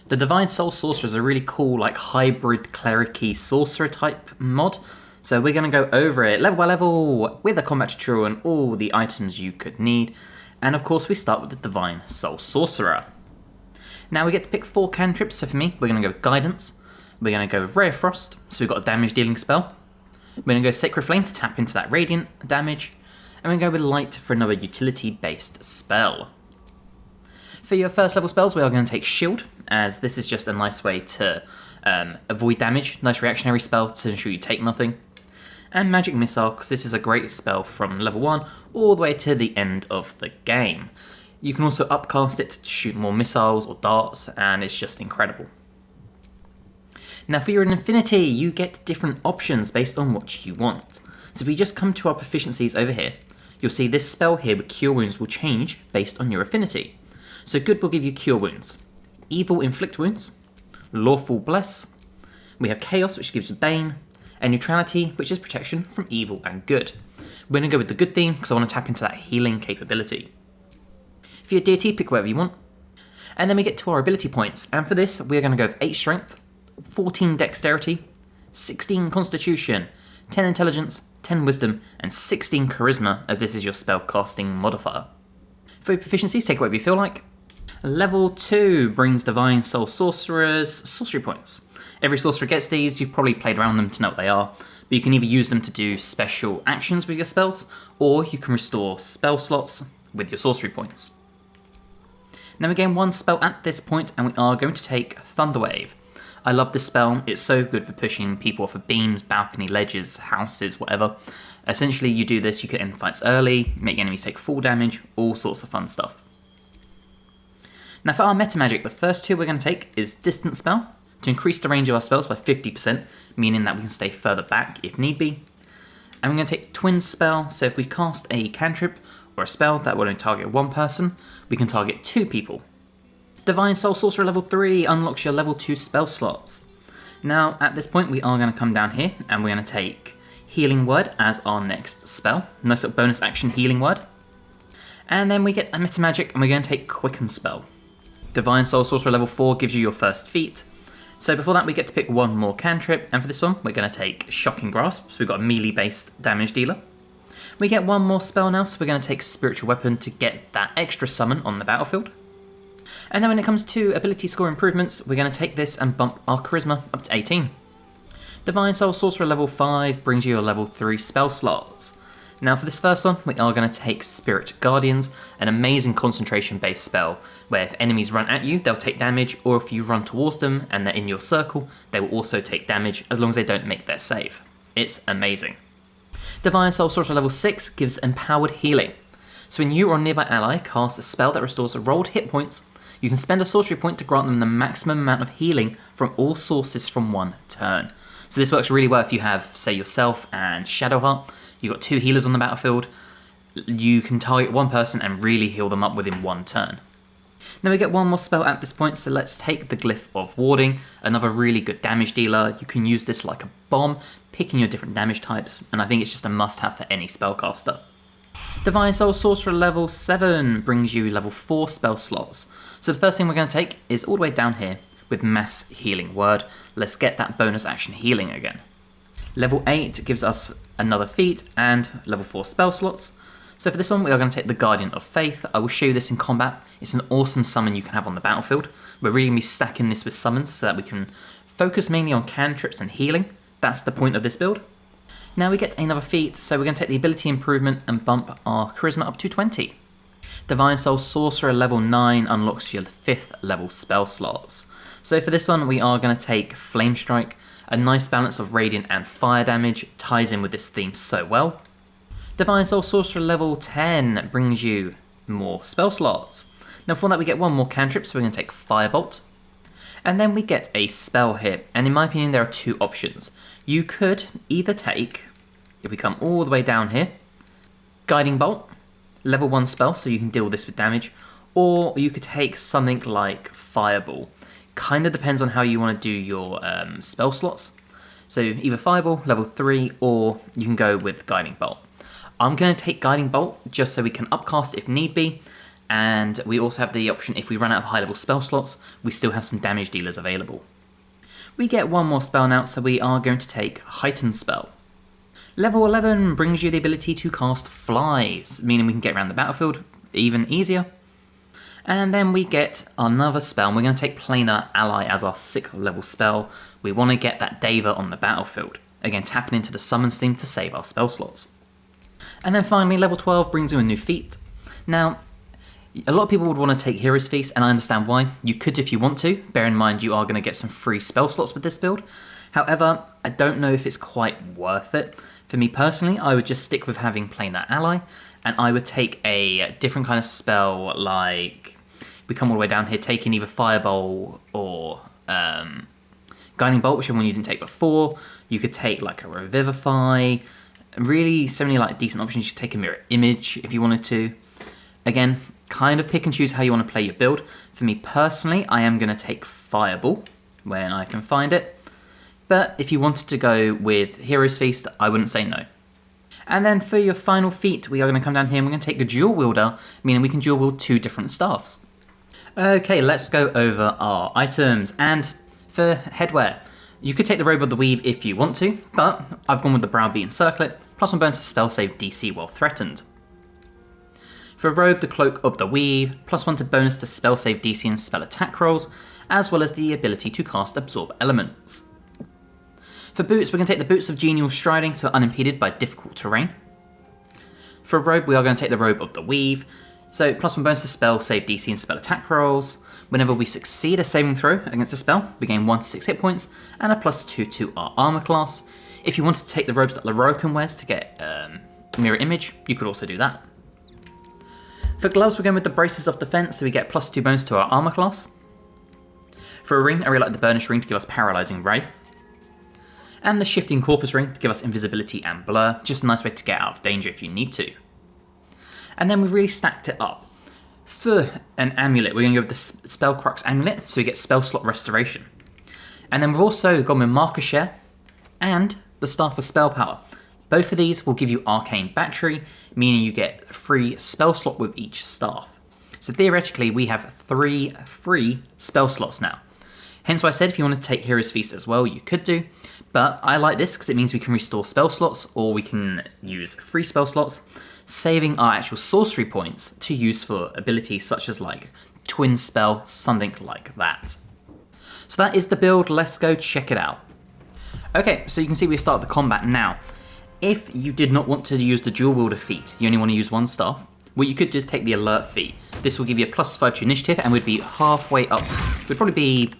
The Divine Soul Sorcerer is a really cool, like, hybrid cleric-y sorcerer type mod. So we're going to go over it level by level with a combat tutorial and all the items you could need. And of course we start with the Divine Soul Sorcerer. Now we get to pick 4 cantrips, so for me we're going to go with Guidance, we're going to go with Ray of Frost, so we've got a damage dealing spell. We're going to go Sacred Flame to tap into that radiant damage, and we're going to go with Light for another utility based spell. For your first level spells, we are going to take Shield, as this is just a nice way to avoid damage, nice reactionary spell to ensure you take nothing. And Magic Missile, because this is a great spell from level 1 all the way to the end of the game. You can also upcast it to shoot more missiles or darts, and it's just incredible. Now for your Infinity, you get different options based on what you want. So if we just come to our proficiencies over here, you'll see this spell here with Cure Wounds will change based on your affinity. So Good will give you Cure Wounds, Evil Inflict Wounds, Lawful Bless, we have Chaos which gives Bane, and Neutrality which is protection from evil and good. We're going to go with the good theme because I want to tap into that healing capability. For your deity, pick whatever you want. And then we get to our ability points, and for this we're going to go with 8 Strength, 14 Dexterity, 16 Constitution, 10 Intelligence, 10 Wisdom, and 16 Charisma, as this is your spell casting modifier. For your proficiencies, take whatever you feel like. Level 2 brings Divine Soul Sorcerer's sorcery points. Every sorcerer gets these, you've probably played around them to know what they are, but you can either use them to do special actions with your spells, or you can restore spell slots with your sorcery points. Now we gain 1 spell at this point, and we are going to take Thunderwave. I love this spell, it's so good for pushing people off of beams, balcony ledges, houses, whatever. Essentially you do this, you can end fights early, make enemies take full damage, all sorts of fun stuff. Now for our meta magic, the first 2 we're going to take is Distance Spell, to increase the range of our spells by 50%, meaning that we can stay further back if need be. And we're going to take Twin Spell, so if we cast a cantrip or a spell that will only target 1 person, we can target 2 people. Divine Soul Sorcerer level 3 unlocks your level 2 spell slots. Now at this point we are going to come down here and we're going to take Healing Word as our next spell, nice little bonus action Healing Word. And then we get a meta magic and we're going to take Quicken Spell. Divine Soul Sorcerer level 4 gives you your first feat. So before that we get to pick 1 more cantrip, and for this one we're going to take Shocking Grasp, so we've got a melee based damage dealer. We get 1 more spell now, so we're going to take Spiritual Weapon to get that extra summon on the battlefield. And then when it comes to ability score improvements, we're going to take this and bump our Charisma up to 18. Divine Soul Sorcerer level 5 brings you your level 3 spell slots. Now for this first one, we are going to take Spirit Guardians, an amazing concentration based spell, where if enemies run at you, they'll take damage, or if you run towards them and they're in your circle, they will also take damage as long as they don't make their save. It's amazing. Divine Soul Sorcerer level 6 gives Empowered Healing. So when you or a nearby ally cast a spell that restores rolled hit points, you can spend a sorcery point to grant them the maximum amount of healing from all sources from 1 turn. So this works really well if you have, say, yourself and Shadowheart. You've got 2 healers on the battlefield. You can target 1 person and really heal them up within 1 turn. Now we get 1 more spell at this point, so let's take the Glyph of Warding, another really good damage dealer. You can use this like a bomb, picking your different damage types, and I think it's just a must-have for any spellcaster. Divine Soul Sorcerer level 7 brings you level 4 spell slots. So the first thing we're going to take is all the way down here with Mass Healing Word. Let's get that bonus action healing again. Level 8 gives us another feat and level 4 spell slots. So for this one we are going to take the Guardian of Faith. I will show you this in combat. It's an awesome summon you can have on the battlefield. We're really going to be stacking this with summons so that we can focus mainly on cantrips and healing. That's the point of this build. Now we get another feat, so we're going to take the ability improvement and bump our Charisma up to 20. Divine Soul Sorcerer level 9 unlocks your 5th level spell slots. So for this one we are going to take Flame Strike. A nice balance of radiant and fire damage ties in with this theme so well. Divine Soul Sorcerer level 10 brings you more spell slots. Now before that we get 1 more cantrip, so we're going to take Firebolt. And then we get a spell here, and in my opinion there are 2 options. You could either take, if we come all the way down here, Guiding Bolt, level 1 spell, so you can deal this with damage, or you could take something like Fireball. Kind of depends on how you want to do your spell slots. So either Fireball, level 3, or you can go with Guiding Bolt. I'm going to take Guiding Bolt just so we can upcast if need be, And we also have the option, if we run out of high level spell slots, we still have some damage dealers available. We get one more spell now, so we are going to take Heightened Spell. Level 11 brings you the ability to cast Flies, meaning we can get around the battlefield even easier. And then we get another spell, and we're going to take Planar Ally as our 6th level spell. We want to get that Deva on the battlefield, again tapping into the Summons theme to save our spell slots. And then finally, level 12 brings you a new feat. Now, a lot of people would want to take Hero's Feast, and I understand why. You could if you want to. Bear in mind you are going to get some free spell slots with this build. However, I don't know if it's quite worth it. For me personally, I would just stick with having Planar Ally, and I would take a different kind of spell, like we come all the way down here, taking either Fireball or Guiding Bolt, whichever one you didn't take before. You could take like a Revivify. Really, so many like decent options. You could take a Mirror Image if you wanted to. Again, kind of pick and choose how you want to play your build. For me personally, I am going to take Fireball when I can find it. But if you wanted to go with Hero's Feast, I wouldn't say no. And then for your final feat, we are going to come down here and we're going to take a Dual Wielder, meaning we can dual wield 2 different staffs. Okay, let's go over our items. And for headwear, you could take the Robe of the Weave if you want to, but I've gone with the Browbeaten Circlet, +1 bonus to spell save DC while threatened. For Robe, the Cloak of the Weave, +1 to bonus to spell save DC and spell attack rolls, as well as the ability to cast Absorb Elements. For boots, we're going to take the Boots of Genial Striding, so unimpeded by difficult terrain. For Robe, we are going to take the Robe of the Weave, so +1 bonus to spell save DC and spell attack rolls. Whenever we succeed a saving throw against a spell, we gain 1 to 6 hit points and a +2 to our armor class. If you wanted to take the robes that Lorokan wears to get Mirror Image, you could also do that. For gloves, we're going with the Braces of Defense, so we get +2 bonus to our armor class. For a ring, I really like the Burnish Ring to give us Paralyzing Ray. And the Shifting Corpus Ring to give us Invisibility and Blur, just a nice way to get out of danger if you need to. And then we really stacked it up. For an amulet, we're going to go with the Spellcrux Amulet, so we get Spell Slot Restoration. And then we've also gone with Marker Share and the Staff of Spell Power. Both of these will give you Arcane Battery, meaning you get free spell slot with each staff. So theoretically, we have 3 free spell slots now. Hence why I said if you want to take Hero's Feast as well, you could do. But I like this because it means we can restore spell slots, or we can use free spell slots, saving our actual sorcery points to use for abilities such as like Twin Spell, something like that. So that is the build, let's go check it out. Okay, so you can see we start the combat now. If you did not want to use the Dual Wielder feat, you only want to use 1 staff, well, you could just take the Alert feat. This will give you a +5 to initiative, and we'd be halfway up. We'd probably be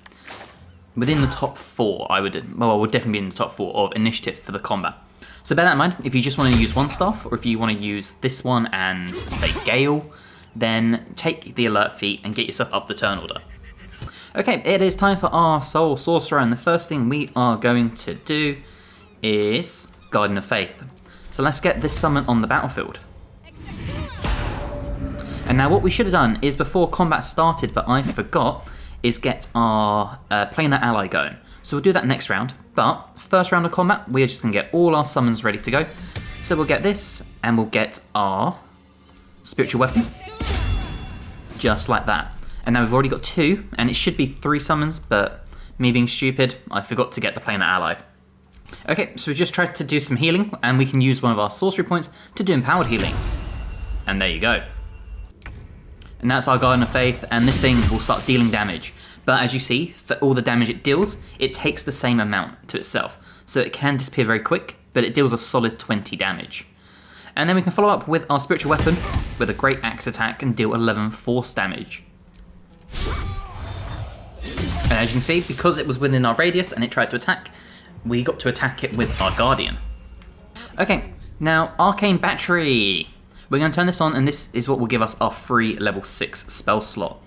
within the top 4, we'll definitely be in the top 4 of initiative for the combat. So bear that in mind, if you just want to use 1 staff, or if you want to use this one and, say, Gale, then take the Alert feat and get yourself up the turn order. Okay, it is time for our Soul Sorcerer, and the first thing we are going to do is Guardian of Faith. So let's get this summon on the battlefield. And now what we should have done is before combat started, but I forgot, is get our Planar Ally going. So we'll do that next round, but first round of combat, we are just going to get all our summons ready to go. So we'll get this, and we'll get our Spiritual Weapon, just like that. And now we've already got 2, and it should be 3 summons, but me being stupid, I forgot to get the Planar Ally. Okay, so we just tried to do some healing, and we can use one of our sorcery points to do empowered healing. And there you go. And that's our Guardian of Faith, and this thing will start dealing damage. But as you see, for all the damage it deals, it takes the same amount to itself. So it can disappear very quick, but it deals a solid 20 damage. And then we can follow up with our Spiritual Weapon with a Great Axe attack and deal 11 force damage. And as you can see, because it was within our radius and it tried to attack, we got to attack it with our Guardian. Okay, now Arcane Battery. We're going to turn this on, and this is what will give us our free level 6 spell slot.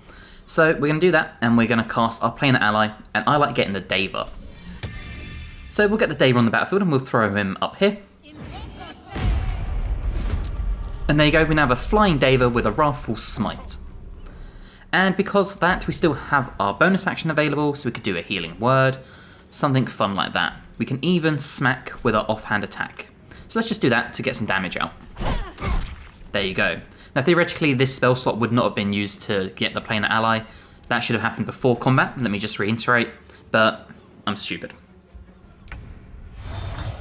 So we're going to do that, and we're going to cast our Planar Ally, and I like getting the Deva. So we'll get the Deva on the battlefield, and we'll throw him up here. And there you go, we now have a Flying Deva with a Wrathful Smite. And because of that, we still have our bonus action available, so we could do a Healing Word, something fun like that. We can even smack with our offhand attack. So let's just do that to get some damage out. There you go. Now theoretically this spell slot would not have been used to get the planar ally. That should have happened before combat, let me just reiterate, but I'm stupid.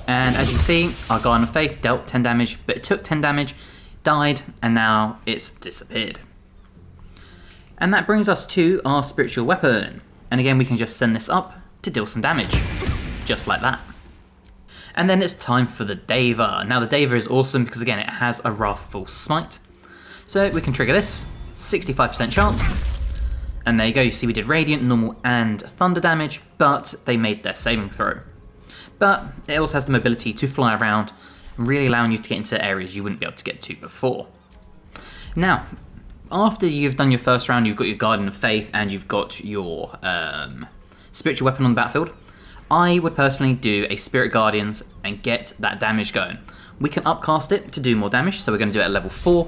And as you see, our Guardian of Faith dealt 10 damage, but it took 10 damage, died, and now it's disappeared. And that brings us to our spiritual weapon. And again, we can just send this up to deal some damage, just like that. And then it's time for the Deva. Now the Deva is awesome because again, it has a Wrathful Smite. So we can trigger this, 65% chance. And there you go, you see we did Radiant, Normal, and Thunder damage, but they made their saving throw. But it also has the mobility to fly around, really allowing you to get into areas you wouldn't be able to get to before. Now, after you've done your first round, you've got your Guardian of Faith, and you've got your spiritual weapon on the battlefield, I would personally do a Spirit Guardians and get that damage going. We can upcast it to do more damage, so we're going to do it at level 4.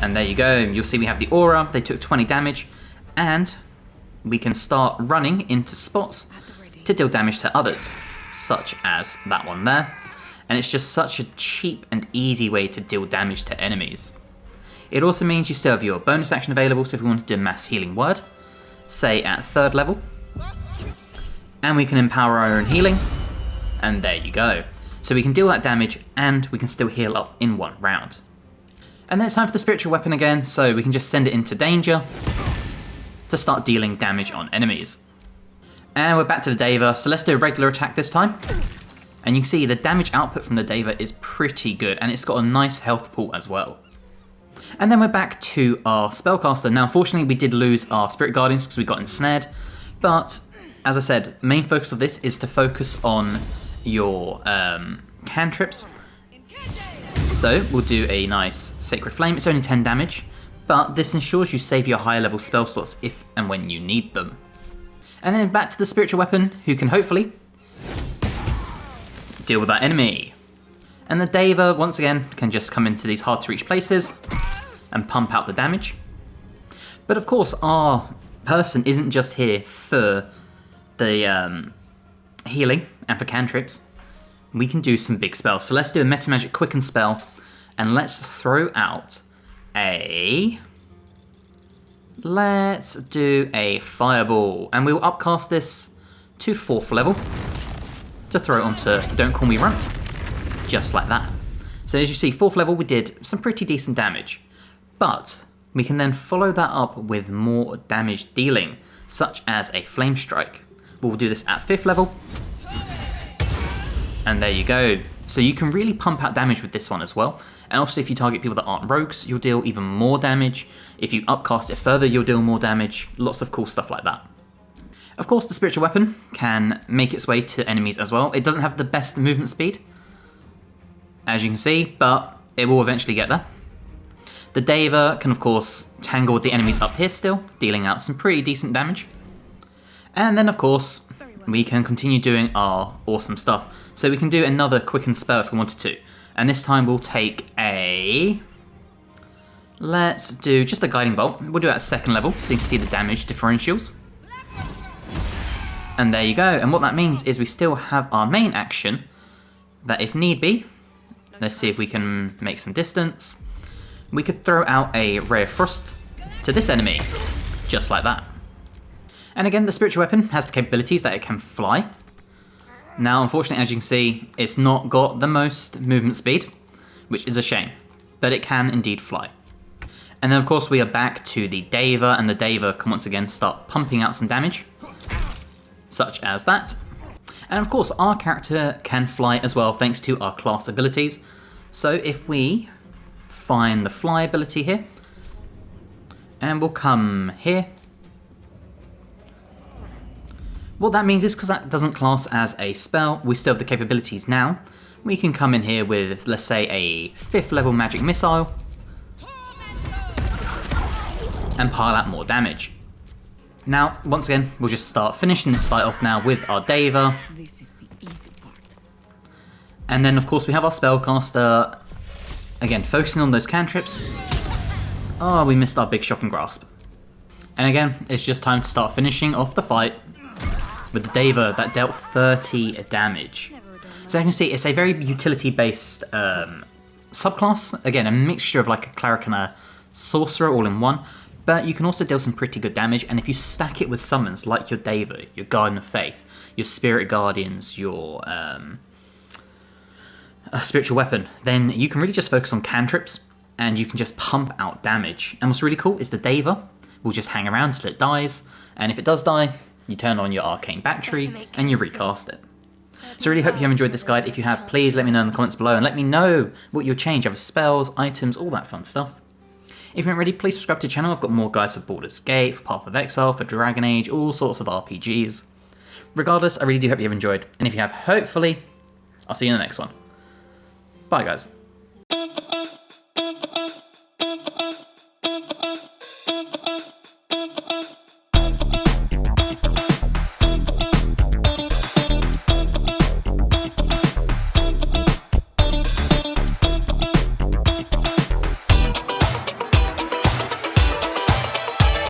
And there you go, you'll see we have the aura, they took 20 damage, and we can start running into spots to deal damage to others, such as that one there. And it's just such a cheap and easy way to deal damage to enemies. It also means you still have your bonus action available, so if we want to do Mass Healing Word, say at 3rd level, and we can empower our own healing, and there you go. So we can deal that damage, and we can still heal up in one round. And then it's time for the spiritual weapon again, so we can just send it into danger to start dealing damage on enemies. And we're back to the Deva, so let's do a regular attack this time. And you can see the damage output from the Deva is pretty good, and it's got a nice health pool as well. And then we're back to our Spellcaster. Now unfortunately we did lose our Spirit Guardians because we got ensnared, but as I said, main focus of this is to focus on your cantrips. So we'll do a nice Sacred Flame. It's only 10 damage, but this ensures you save your higher level spell slots if and when you need them. And then back to the spiritual weapon, who can hopefully deal with that enemy. And the Deva, once again, can just come into these hard to reach places and pump out the damage. But of course, our person isn't just here for the healing and for cantrips. We can do some big spells. So let's do a Meta Magic Quicken spell, and let's throw out a... Let's do a Fireball, and we'll upcast this to 4th level to throw it onto Don't Call Me Runt, just like that. So as you see, 4th level we did some pretty decent damage, but we can then follow that up with more damage dealing, such as a Flame Strike. We'll do this at 5th level, and there you go. So you can really pump out damage with this one as well. And obviously if you target people that aren't rogues, you'll deal even more damage. If you upcast it further, you'll deal more damage. Lots of cool stuff like that. Of course, the spiritual weapon can make its way to enemies as well. It doesn't have the best movement speed, as you can see, but it will eventually get there. The Deva can of course tangle with the enemies up here still, dealing out some pretty decent damage. And then of course, we can continue doing our awesome stuff. So we can do another Quicken spell if we wanted to. And this time we'll take a... Let's do just a Guiding Bolt. We'll do it at 2nd level so you can see the damage differentials. And there you go. And what that means is we still have our main action that if need be, let's see if we can make some distance. We could throw out a Ray of Frost to this enemy, just like that. And again, the spiritual weapon has the capabilities that it can fly. Now, unfortunately, as you can see, it's not got the most movement speed, which is a shame, but it can indeed fly. And then, of course, we are back to the Deva, and the Deva can once again start pumping out some damage, such as that. And of course, our character can fly as well, thanks to our class abilities. So if we find the fly ability here, and we'll come here. What that means is, because that doesn't class as a spell, we still have the capabilities now. We can come in here with, let's say, a 5th level magic missile, and pile out more damage. Now, once again, we'll just start finishing this fight off now with our Deva. This is the easy part. And then, of course, we have our Spellcaster, again, focusing on those cantrips. Oh, we missed our big Shocking Grasp. And again, it's just time to start finishing off the fight with the Deva that dealt 30 damage. So you can see, it's a very utility-based subclass. Again, a mixture of like a cleric and a sorcerer all in one. But you can also deal some pretty good damage, and if you stack it with summons like your Devo, your Guardian of Faith, your Spirit Guardians, your spiritual weapon, then you can really just focus on cantrips, and you can just pump out damage. And what's really cool is the Deva will just hang around till it dies, and if it does die, you turn on your Arcane Battery, and you recast it. So I really hope you have enjoyed this guide. If you have, please let me know in the comments below, and let me know what you'll change, other spells, items, all that fun stuff. If you haven't already, please subscribe to the channel. I've got more guides for Baldur's Gate, for Path of Exile, for Dragon Age, all sorts of RPGs. Regardless, I really do hope you have enjoyed, and if you have, hopefully, I'll see you in the next one. Bye guys.